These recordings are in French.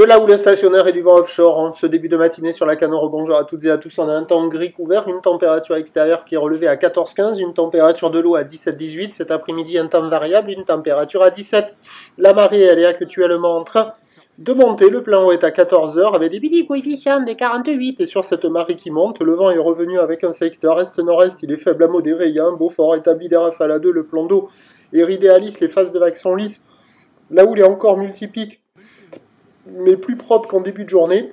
De la houle stationnaire et du vent offshore en ce début de matinée sur la Canore. Bonjour à toutes et à tous. On a un temps gris couvert, une température extérieure qui est relevée à 14-15, une température de l'eau à 17-18. Cet après-midi, un temps variable, une température à 17. La marée, elle est actuellement en train de monter. Le plan haut est à 14 heures avec des petits coefficients de 48. Et sur cette marée qui monte, le vent est revenu avec un secteur est-nord-est. Il est faible à modéré. Il y a un beau fort établi des rafales à 2. Le plan d'eau est idéaliste. Les phases de vagues sont lisses. La houle est encore multipique, mais plus propre qu'en début de journée.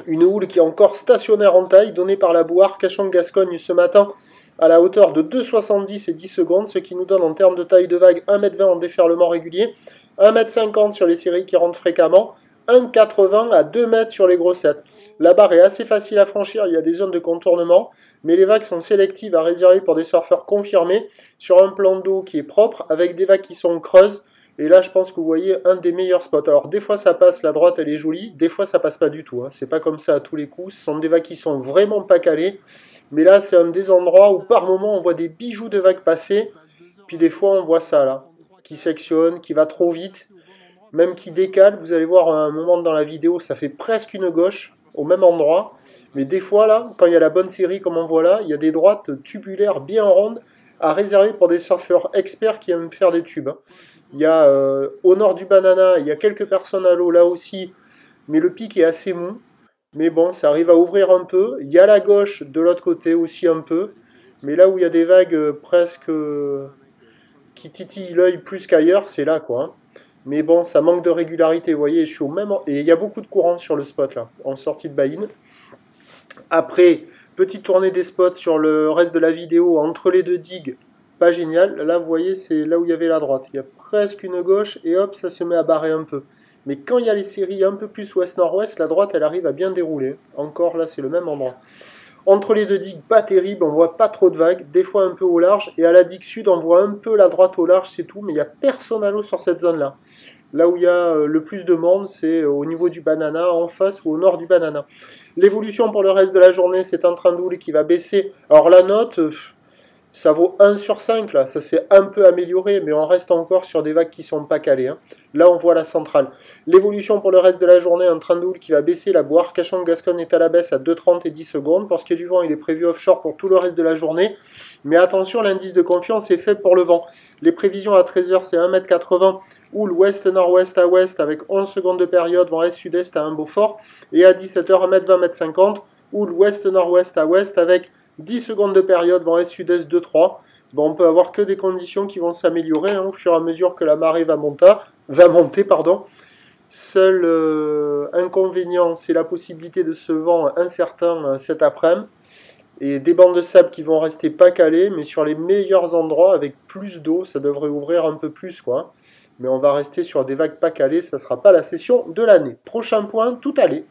Une houle qui est encore stationnaire en taille, donnée par la Bouar Cachan-Gascogne ce matin à la hauteur de 2,70 et 10 secondes, ce qui nous donne en termes de taille de vague 1,20 m en déferlement régulier, 1,50 m sur les séries qui rentrent fréquemment, 1,80 m à 2 m sur les grossettes. La barre est assez facile à franchir, il y a des zones de contournement, mais les vagues sont sélectives à réserver pour des surfeurs confirmés sur un plan d'eau qui est propre, avec des vagues qui sont creuses. Et là, je pense que vous voyez un des meilleurs spots. Alors, des fois, ça passe, la droite, elle est jolie. Des fois, ça passe pas du tout. C'est pas comme ça à tous les coups. Ce sont des vagues qui sont vraiment pas calées. Mais là, c'est un des endroits où, par moment, on voit des bijoux de vagues passer. Puis des fois, on voit ça, là, qui sectionne, qui va trop vite, même qui décale. Vous allez voir à un moment dans la vidéo, ça fait presque une gauche, au même endroit. Mais des fois, là, quand il y a la bonne série, comme on voit là, il y a des droites tubulaires bien rondes à réserver pour des surfeurs experts qui aiment faire des tubes. Il y a au nord du Banana, il y a quelques personnes à l'eau là aussi, mais le pic est assez mou. Mais bon, ça arrive à ouvrir un peu. Il y a la gauche de l'autre côté aussi un peu, mais là où il y a des vagues presque qui titillent l'œil plus qu'ailleurs, c'est là quoi. Mais bon, ça manque de régularité, vous voyez, je suis au même... Et il y a beaucoup de courant sur le spot là, en sortie de buy-in. Après, petite tournée des spots sur le reste de la vidéo, entre les deux digues, pas génial. Là, vous voyez, c'est là où il y avait la droite. Il y a presque une gauche et hop, ça se met à barrer un peu. Mais quand il y a les séries un peu plus ouest-nord-ouest, la droite, elle arrive à bien dérouler. Encore là, c'est le même endroit. Entre les deux digues, pas terrible, on voit pas trop de vagues, des fois un peu au large. Et à la digue sud, on voit un peu la droite au large, c'est tout. Mais il n'y a personne à l'eau sur cette zone-là. Là où il y a le plus de monde, c'est au niveau du Banana, en face ou au nord du Banana. L'évolution pour le reste de la journée, c'est un train de houle qui va baisser. Alors la note... ça vaut 1 sur 5, là, ça s'est un peu amélioré, mais on reste encore sur des vagues qui ne sont pas calées. Là, on voit la centrale. L'évolution pour le reste de la journée, un train de houle qui va baisser, la Bouar Cachan-Gascogne est à la baisse à 2,30 et 10 secondes. Pour ce qui est du vent, il est prévu offshore pour tout le reste de la journée. Mais attention, l'indice de confiance est faible pour le vent. Les prévisions à 13h, c'est 1,80 m, houle ouest-nord-ouest à ouest avec 11 secondes de période, vent est-sud-est à un beau fort. Et à 17h, 1,20 m, 1,50 m, houle ouest-nord-ouest à ouest avec 10 secondes de période, vent est-sud-est 2-3. Bon, on peut avoir que des conditions qui vont s'améliorer au fur et à mesure que la marée va monter. Seul inconvénient, c'est la possibilité de ce vent incertain cet après-midi. Et des bancs de sable qui vont rester pas calés, mais sur les meilleurs endroits, avec plus d'eau, ça devrait ouvrir un peu plus, quoi. Mais on va rester sur des vagues pas calées, ça ne sera pas la session de l'année. Prochain point, tout allait.